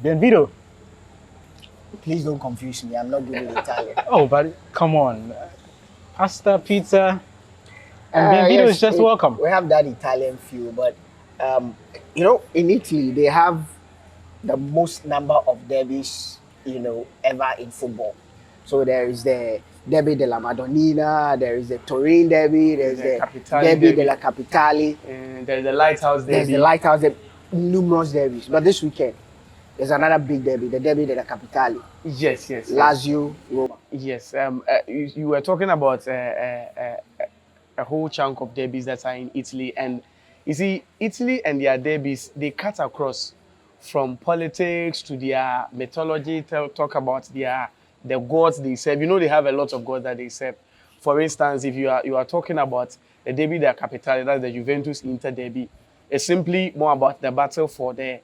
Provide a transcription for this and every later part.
Benvedo. Please don't confuse me. I'm not good with Italian. Oh, but come on. Pasta, pizza, and Benvedo Yes, is just welcome. we have that Italian feel, but you know, in Italy they have the most number of derbies, you know, ever in football. So there is the Derby della Madonnina, there is the Turin Derby, there's the Capitale Derby Derby. della Capitale, And there's the Lighthouse there's Derby. the Lighthouse, the numerous derbies. But this weekend, there's another big derby, the Derby della Capitale, Yes. Lazio, Roma. Yes. You were talking about a whole chunk of derbies that are in Italy, and you see, Italy and their derbies, they cut across from politics to their mythology. Talk about the gods they serve. You know, they have a lot of gods that they serve. For instance, if you are talking about the derby della Capitale, that's the Juventus Inter derby, it's simply more about the battle for the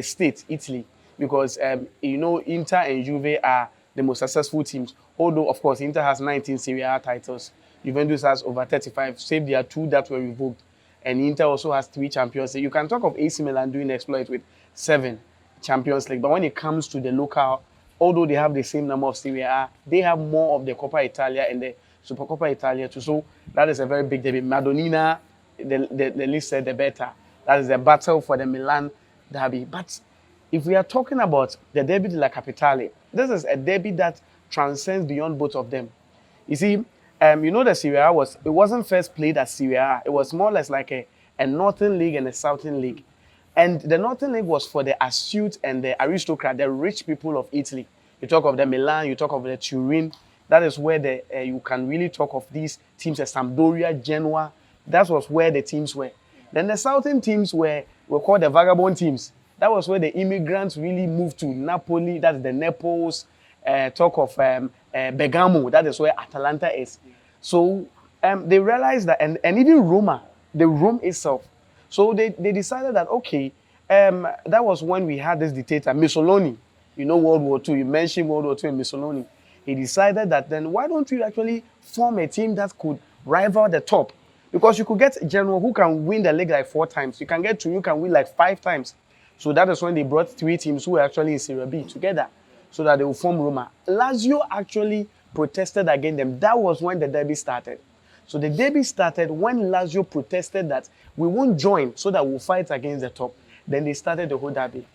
state, Italy, because you know, Inter and Juve are the most successful teams. Although, of course, Inter has 19 Serie A titles, Juventus has over 35, save their 2 that were revoked, and Inter also has 3 Champions League. You can talk of AC Milan doing exploit with 7 Champions League, but when it comes to the local, although they have the same number of Serie A, they have more of the Coppa Italia and the Supercoppa Italia too. So that is a very big derby. Madonnina, the least said the better. That is the battle for the Milan derby. But if we are talking about the Derby della Capitale, this is a derby that transcends beyond both of them. You see, you know, the Serie A wasn't first played as Serie A. It was more or less like a Northern League and a Southern League. And the Northern League was for the astute and the aristocrat, the rich people of Italy. You talk of the Milan, you talk of the Turin. That is where you can really talk of these teams as Sampdoria, Genoa. That was where the teams were. Then the Southern teams were called the vagabond teams. That was where the immigrants really moved to. Napoli, that's the Naples. Talk of Bergamo, that is where Atalanta is. So they realized that, and even Roma, the Rome itself. So they decided that, okay, that was when we had this dictator, Mussolini. You know, World War II, you mentioned World War II and Mussolini. He decided that then why don't we actually form a team that could rival the top? Because you could get Genoa who can win the league like 4 times. You can get Turin who can win like 5 times. So that is when they brought 3 teams who were actually in Serie B together so that they would form Roma. Lazio actually protested against them. That was when the derby started. So the derby started when Lazio protested that we won't join so that we'll fight against the top. Then they started the whole derby.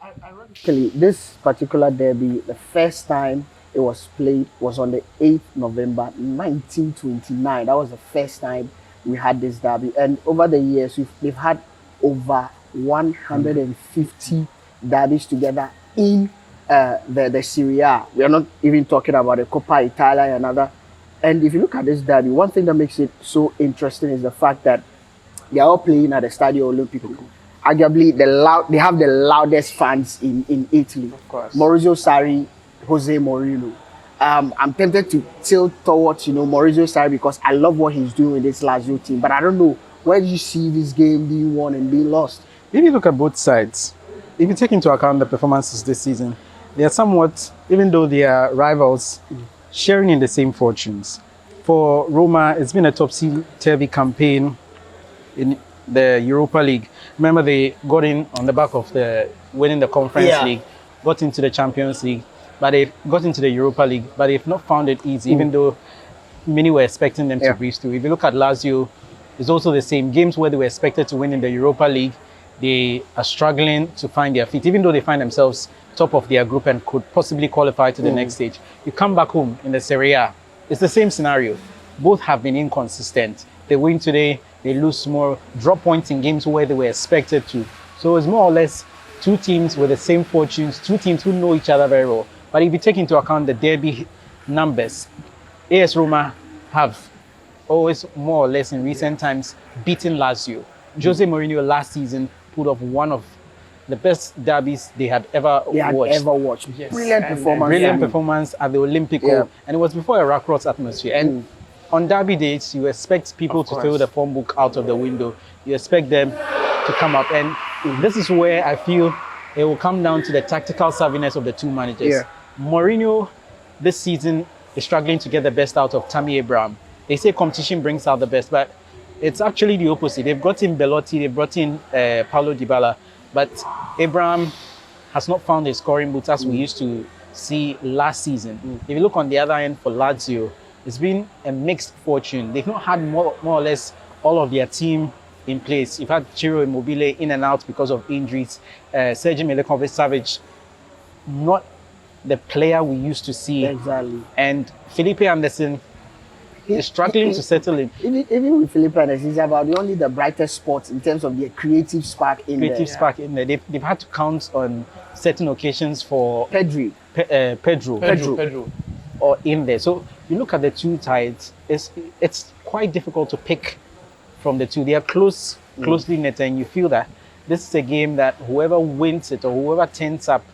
Actually, this particular derby, the first time it was played was on the 8th November 1929. That was the first time we had this derby. And over the years, we've had over 150 derbies together in the Serie A. We are not even talking about the Coppa Italia and other. And if you look at this derby, one thing that makes it so interesting is the fact that they are all playing at the Stadio Olimpico. Arguably, they have the loudest fans in Italy. Of course. Maurizio Sarri, Jose Mourinho. I'm tempted to tilt towards, you know, Maurizio Sarri because I love what he's doing with this Lazio team. But I don't know, where do you see this game being won and being lost? If you look at both sides, if you take into account the performances this season, they are somewhat, even though they are rivals, sharing in the same fortunes. For Roma, it's been a topsy-turvy campaign in the Europa League. Remember, they got in on the back of the winning the Conference League, got into the Champions League, but they got into the Europa League, but they've not found it easy, even though many were expecting them to breeze through. If you look at Lazio, it's also the same. Games where they were expected to win in the Europa League, they are struggling to find their feet, even though they find themselves top of their group and could possibly qualify to the next stage. You come back home in the Serie A, it's the same scenario. Both have been inconsistent. They win today, they lose more, drop points in games where they were expected to. So it's more or less 2 teams with the same fortunes, 2 teams who know each other very well. But if you take into account the derby numbers, AS Roma have always more or less in recent times beaten Lazio. Jose Mourinho last season put up one of the best derbies they had ever watched. Yes. Brilliant performance at the Olimpico, and it was before a Rockross atmosphere. And on derby days, you expect people to throw the form book out of the window. You expect them to come up, and this is where I feel it will come down to the tactical savviness of the 2 managers. Mourinho this season is struggling to get the best out of Tammy Abraham. They say competition brings out the best, but it's actually the opposite. They've got in Belotti, they've brought in Paulo Dybala, but Abraham has not found a scoring boots as we used to see last season. If you look on the other end for Lazio, it's been a mixed fortune. They've not had more or less all of their team in place. You've had Ciro Immobile in and out because of injuries. Sergej Milinkovic-Savic, not the player we used to see. Exactly. And Felipe Anderson is struggling to settle in. Even with Felipe Anderson, he's about only the brightest spot in terms of the creative spark in there. They've had to count on certain occasions for Pedro. Pedro or in there. So you look at the two sides, it's quite difficult to pick from the two. They are closely knit, and you feel that this is a game that whoever wins it or whoever turns up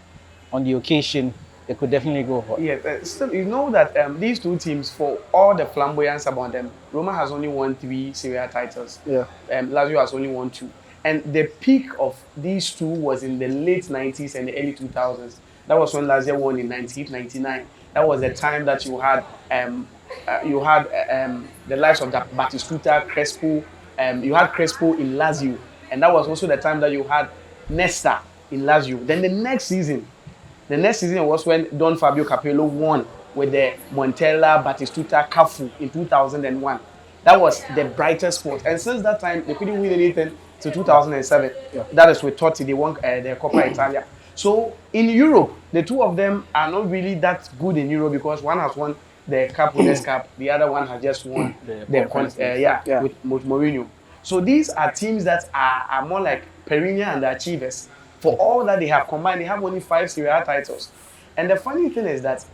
on the occasion, it could definitely go for. Yeah, still, you know that these two teams, for all the flamboyance about them, Roma has only won 3 Serie A titles. Yeah. Lazio has only won 2. And the peak of these two was in the late 90s and the early 2000s. That was when Lazio won in 98, 99. That was the time that you had the likes of Batistuta, Crespo. You had Crespo in Lazio, and that was also the time that you had Nesta in Lazio. Then the next season was when Don Fabio Capello won with the Montella, Batistuta, Cafu in 2001. That was the brightest spot. And since that time, they couldn't win anything till 2007. Yeah. That is with Totti. They won the Coppa Italia. So in Europe, the two of them are not really that good in Europe because one has won the Cup Winners' Cup, the other one has just won with Mourinho. So these are teams that are more like perennial and achievers. For all that they have combined, they have only 5 Serie A titles. And the funny thing is that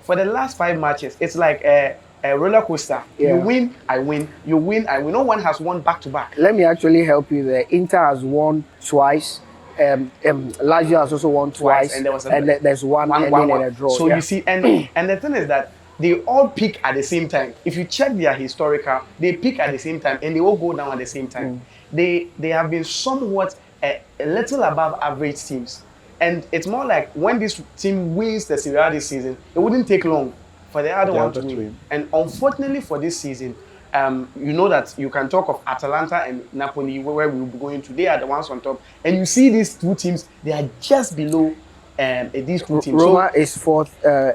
for the last 5 matches, it's like a roller coaster. Yeah. You win, I win. You win, I win. No one has won back to back. Let me actually help you there. Inter has won twice. Lazio has also won twice. And there's one ending and a draw. So you see, and the thing is that they all peak at the same time. If you check their historical, they peak at the same time and they all go down at the same time. They have been somewhat a little above average teams. And it's more like when this team wins the Serie A this season, it wouldn't take long for the other one to win. And unfortunately for this season, you know that you can talk of Atalanta and Napoli, where we will be going to. They are the ones on top. And you see these two teams, they are just below these two teams. Roma is 4th,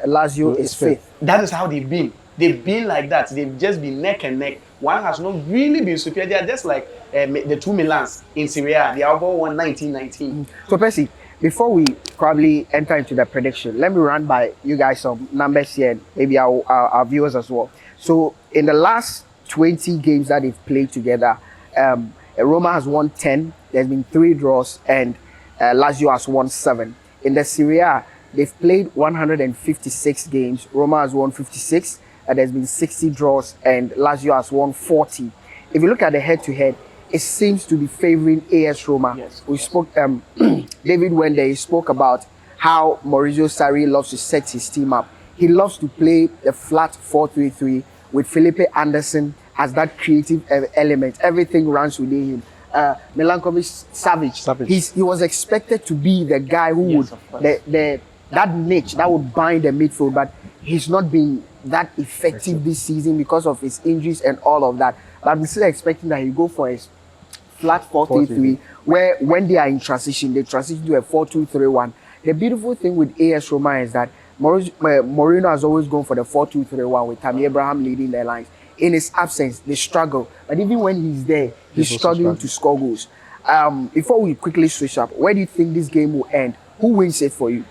Lazio is 5th. That is how they've been. They've been like that. They've just been neck and neck. One has not really been superior. They are just like the two Milans in Serie A. They have all won 1919. So Percy, before we probably enter into the prediction, let me run by you guys some numbers here and maybe our viewers as well. So in the last 20 games that they've played together, Roma has won 10. There's been 3 draws and Lazio has won 7. In the Serie A, they've played 156 games. Roma has won 56. There's been 60 draws and Lazio has won 40. If you look at the head-to-head, it seems to be favoring AS Roma. Yes. We spoke, David Wende, he spoke about how Maurizio Sarri loves to set his team up. He loves to play the flat 4-3-3 with Felipe Anderson as that creative element. Everything runs within him. Milinkovic-Savic, he was expected to be the guy who would that niche that would bind the midfield, but he's not been that effective this season because of his injuries and all of that. But I'm still expecting that he go for his flat 4-3-3, where when they are in transition, they transition to a 4-2-3-1. The beautiful thing with AS Roma is that Mourinho has always gone for the 4-2-3-1 with Tammy Abraham leading their lines. In his absence, they struggle. But even when he's there, he's struggling to score goals. Before we quickly switch up, where do you think this game will end? Who wins it for you?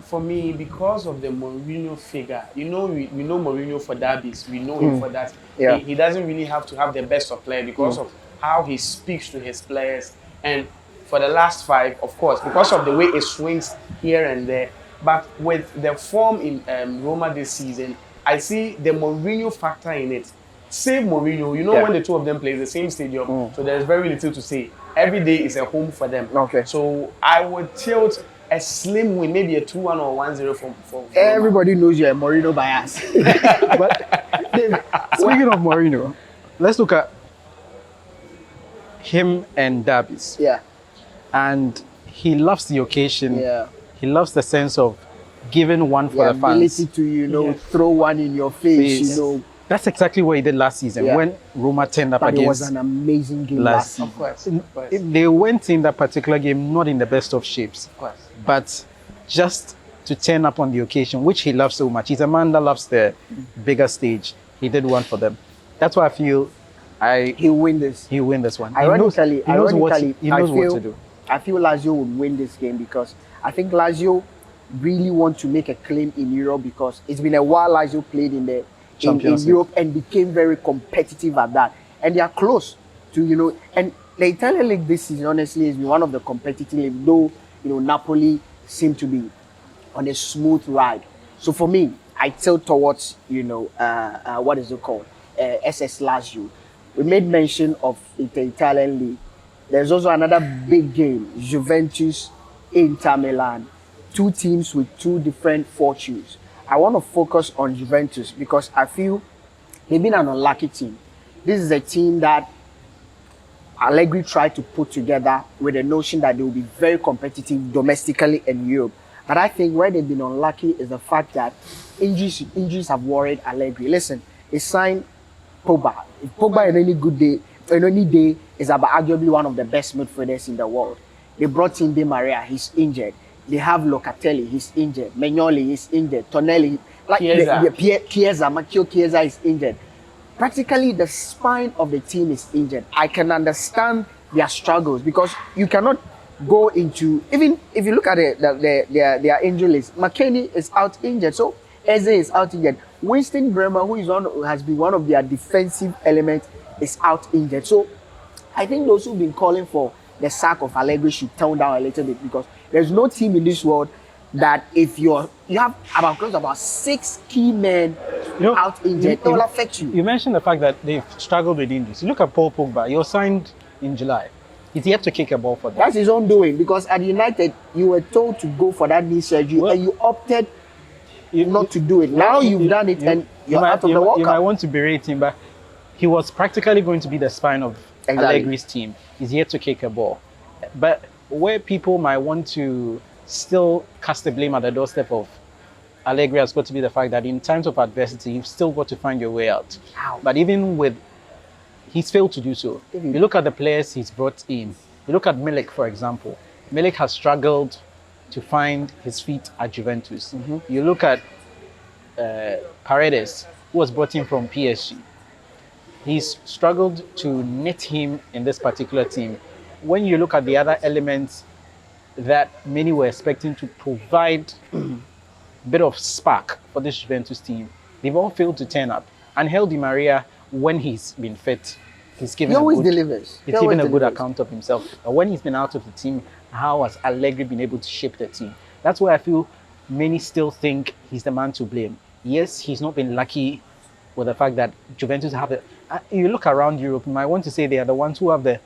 For me, because of the Mourinho figure, we know Mourinho for derbies. We know him for that. Yeah. He doesn't really have to have the best of players because of how he speaks to his players. And for the last 5, of course, because of the way it swings here and there. But with the form in Roma this season, I see the Mourinho factor in it. Save Mourinho, when the two of them play the same stadium, so there's very little to say. Every day is a home for them. Okay. So I would tilt a slim win, maybe a 2-1 or 1-0 for everybody knows you're a Mourinho bias. But David, speaking of Mourinho, let's look at him and derbies. Yeah. And he loves the occasion. Yeah. He loves the sense of giving one for the fans. The ability to, throw one in your face, That's exactly what he did last season when Roma turned up against. It was an amazing game last season. Of course. They went in that particular game not in the best of shapes. Of course. But just to turn up on the occasion, which he loves so much. He's a man that loves the bigger stage. He did one for them. That's why I feel He'll win this. he'll win this one. Ironically, he knows what I to do. I feel Lazio would win this game because I think Lazio really want to make a claim in Europe because it's been a while Lazio played in Champions League. Europe and became very competitive at that. And they are close to, and the Italian league this season honestly has been one of the competitive leagues, though, Napoli seem to be on a smooth ride. So for me, I tilt towards, what is it called? SS Lazio. We made mention of the Italian league. There's also another big game, Juventus, Inter Milan. Two teams with two different fortunes. I want to focus on Juventus because I feel they've been an unlucky team. This is a team that Allegri tried to put together with the notion that they will be very competitive domestically in Europe. But I think where they've been unlucky is the fact that injuries have worried Allegri. Listen, he signed Pogba. If Pogba on any day is about arguably one of the best midfielders in the world. They brought in Di Maria, he's injured. They have Locatelli, he's injured. Magnoli, he's injured. Tonelli, Chiesa, Matteo Chiesa is injured. Practically, the spine of the team is injured. I can understand their struggles because you cannot go into, even if you look at their injury list, McKennie is out injured. So Eze is out injured. Winston Bremer, who has been one of their defensive elements, is out injured. So I think those who've been calling for the sack of Allegri should tone down a little bit because there's no team in this world that if you have about 6 key men out injured, it will affect you. You mentioned the fact that they've struggled with injuries. You look at Paul Pogba, he was signed in July. He's yet to kick a ball for them. That's his own doing because at United, you were told to go for that knee surgery and you opted not to do it. Now you've done it and you're out of the World You Cup. might want to berate him, but he was practically going to be the spine of Allegri's team. He's yet to kick a ball. But where people might want to still cast the blame at the doorstep of Allegri has got to be the fact that in times of adversity, you've still got to find your way out. How? But even with, he's failed to do so. You look at the players he's brought in. You look at Milik, for example. Milik has struggled to find his feet at Juventus. You look at Paredes, who was brought in from PSG. He's struggled to knit him in this particular team. When you look at the other elements that many were expecting to provide a bit of spark for this Juventus team, they've all failed to turn up. Angel Di Maria, when he's been fit, he's given delivers. He's given a good account of himself. But when he's been out of the team, how has Allegri been able to shape the team? That's why I feel many still think he's the man to blame. Yes, he's not been lucky with the fact that Juventus have it. You look around Europe, you might want to say they are the ones who have the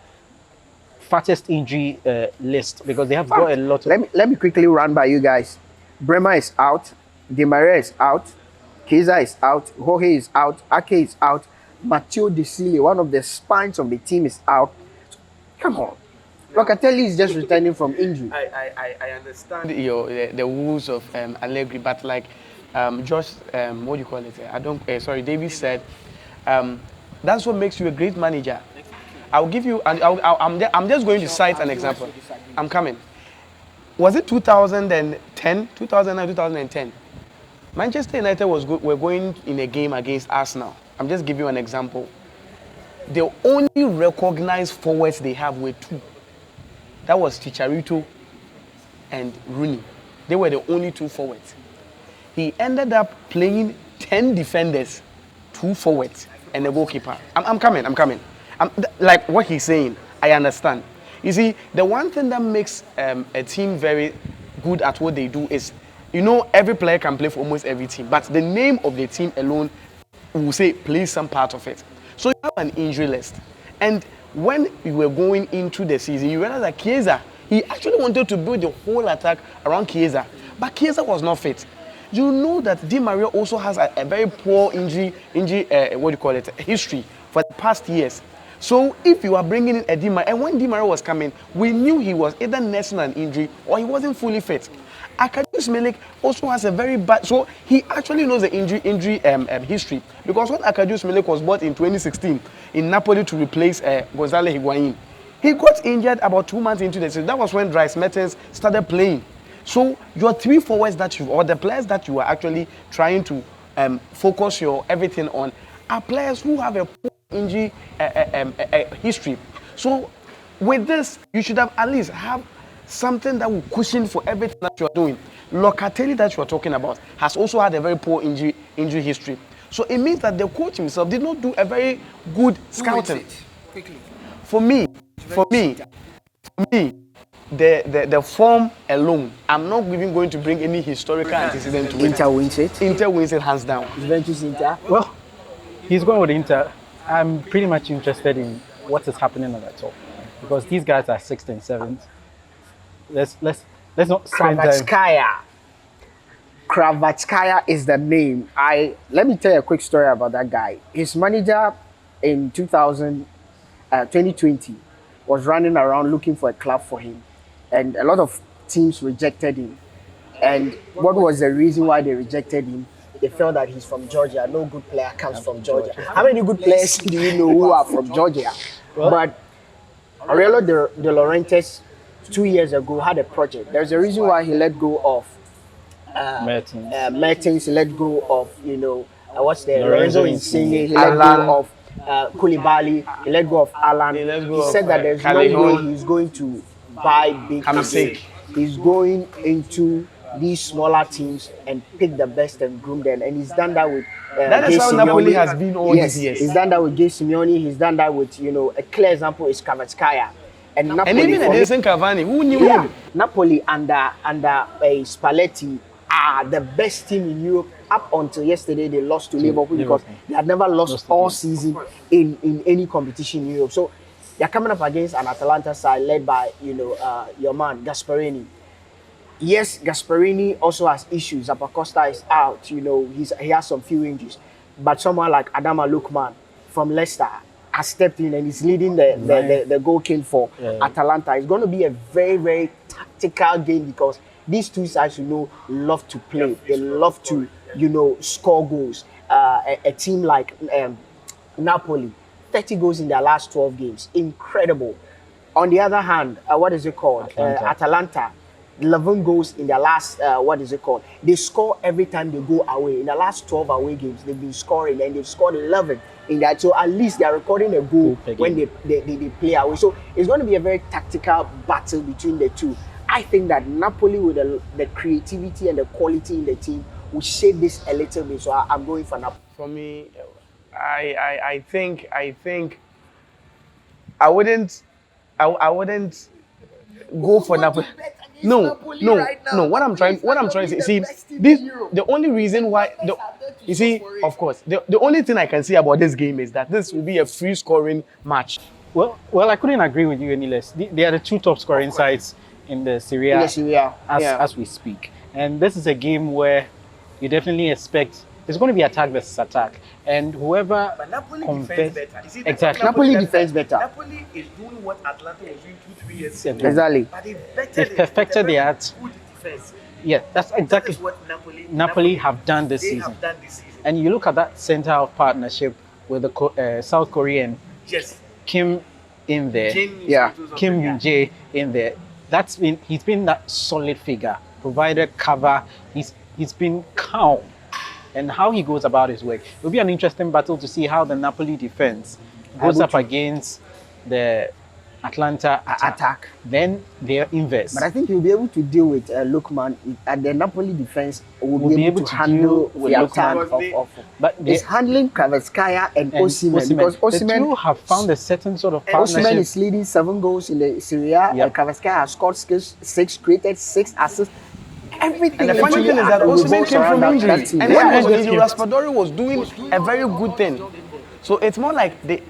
fattest injury list because they have got a lot of... Let me quickly run by you guys. Bremer is out. Di Maria is out. Chiesa is out. Jorge is out. Ake is out. Matteo De Silva, one of the spines of the team, is out. Come on. Locatelli is just returning from injury. I understand the rules of Allegri, but like Josh, what do you call it? David said, that's what makes you a great manager. I'll give you, I'm just going to cite an example. I'm coming. Was it 2010, 2009, 2010? Manchester United were going in a game against Arsenal. I'm just giving you an example. The only recognized forwards they have were 2. That was Chicharito and Rooney. They were the only 2 forwards. He ended up playing 10 defenders, 2 forwards, and a goalkeeper. I'm coming. Like what he's saying, I understand. You see, the one thing that makes a team very good at what they do is, every player can play for almost every team, but the name of the team alone will say plays some part of it. So you have an injury list. And when you were going into the season, you realize that Chiesa, he actually wanted to build the whole attack around Chiesa, but Chiesa was not fit. You know that Di Maria also has a very poor injury history for the past years. So if you are bringing in a Di Maria, and when Di Maria was coming, we knew he was either nursing an injury or he wasn't fully fit. Arkadiusz Milik also has a very bad, so he actually knows the injury history, because when Arkadiusz Milik was bought in 2016 in Napoli to replace Gonzalo Higuain, he got injured about 2 months into the season. That was when Dries Mertens started playing. So your three forwards that or the players that you are actually trying to focus your everything on are players who have a poor injury history. So with this, you should have at least have something that will cushion for everything that you are doing. Locatelli that you are talking about has also had a very poor injury history. So it means that the coach himself did not do a very good scouting. Quickly. For me, the form alone, I'm not even going to bring any historical antecedent to it. Inter wins it. Inter wins it hands down. Juventus Inter. Well, he's going with Inter. I'm pretty much interested in what is happening at the top because these guys are sixth and seventh. Let's not spend time. Kravatskaya is the name. Let me tell you a quick story about that guy. His manager in 2020 was running around looking for a club for him, and a lot of teams rejected him. And what was the reason why they rejected him? They felt that he's from Georgia. No good player comes from Georgia. How many good players do you know who are from Georgia? But Aurelio De Laurentiis 2 years ago had a project. There's a reason why he let go of Mertens. He let go of what's the Lorenzo Insigne. He let go of Koulibaly. He let go of Alan. He said that there's no way he's going to buy big teams. He's going into these smaller teams and pick the best and groom them, and he's done that with that is how Napoli has been all these years. He's done that with Gay Simeone. He's done that with a clear example is Kravatskaya. And even Edinson Cavani, who knew him? Napoli under Spalletti are the best team in Europe. Up until yesterday, they lost to Liverpool because they had never lost all season in any competition in Europe. So they're coming up against an Atalanta side led by your man Gasperini. Yes, Gasperini also has issues. Zappacosta is out. He has some few injuries, but someone like Adama Lookman from Leicester has stepped in and is leading the goal king for Atalanta. It's going to be a very, very tactical game because these two sides, love to play. They love to, score goals. A team like Napoli, 30 goals in their last 12 games. Incredible. On the other hand, what is it called? Atalanta. 11 goals in their last, They score every time they go away. In the last 12 away games, they've been scoring and they've scored 11 in that. So at least they're recording a goal when they play away. So it's going to be a very tactical battle between the two. I think that Napoli with the creativity and the quality in the team will shape this a little bit. So I'm going for Napoli. For me, I think I wouldn't go for Napoli. No. What I'm trying to say, the only reason why, of course, the only thing I can say about this game is that this will be a free scoring match. Well, I couldn't agree with you any less. They are the two top scoring sides in the Serie A as we speak, and this is a game where you definitely expect it's going to be attack versus attack, and whoever defends better. Exactly. Napoli defends better. Napoli is doing what Atlanta was doing 2-3 years ago. Exactly. But They've perfected the art. Good defense. Yeah, that's exactly That is what Napoli have done this season. And you look at that center of partnership with the South Korean Kim in there, Kim Min-jae in there. He's been that solid figure, provided cover. He's been calm. And how he goes about his work. It will be an interesting battle to see how the Napoli defense goes up against the Atlanta attack. Then they're inverse. But I think he'll be able to deal with Lookman. And the Napoli defense will be able to handle the attack but it's handling Kravatskaya and Osimhen. Because Osimhen, the two have found a certain sort of partnership. Osimhen is leading 7 goals in the Serie A. And Kravatskaya has scored 6, created 6 assists. Everything. And the funny thing is that Osimhen came from injury. And when he was on injury, Raspadori was doing a very good thing. So it's more like they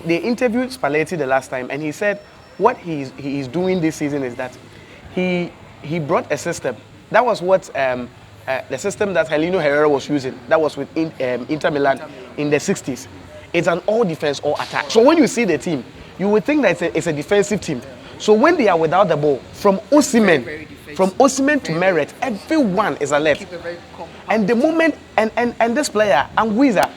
interviewed Spalletti the last time, and he said what he is doing this season is that he brought a system. That was what the system that Heleno Herrera was using. That was with Inter Milan in the 60s. It's an all defense, all attack. So when you see the team, you would think that it's a defensive team. So when they are without the ball, from Osimhen to Meret, everyone is alert. And the moment, and this player, Anguissa,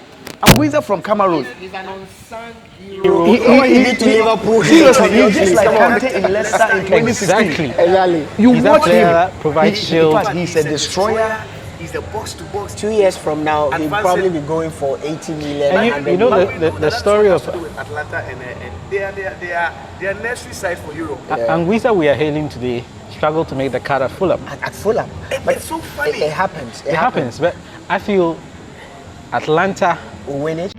Anguissa from Cameroon. He's an unsung He, He did to Liverpool. Seriously, he's just like Come on. Kante in Leicester in 2016. Exactly. Exactly. You He's a watch player him. that provides shield. In fact, he's a destroyer. He's a box-to-box. 2 years from now, he'll Advanced probably it. be going for 80 million. And you then know go- the story of with Atalanta and they are nursery side for Europe. Anguissa we are hailing today struggled to make the cut at Fulham. at Fulham. But it's so funny. It happens. It happens, but I feel Atalanta We'll win it.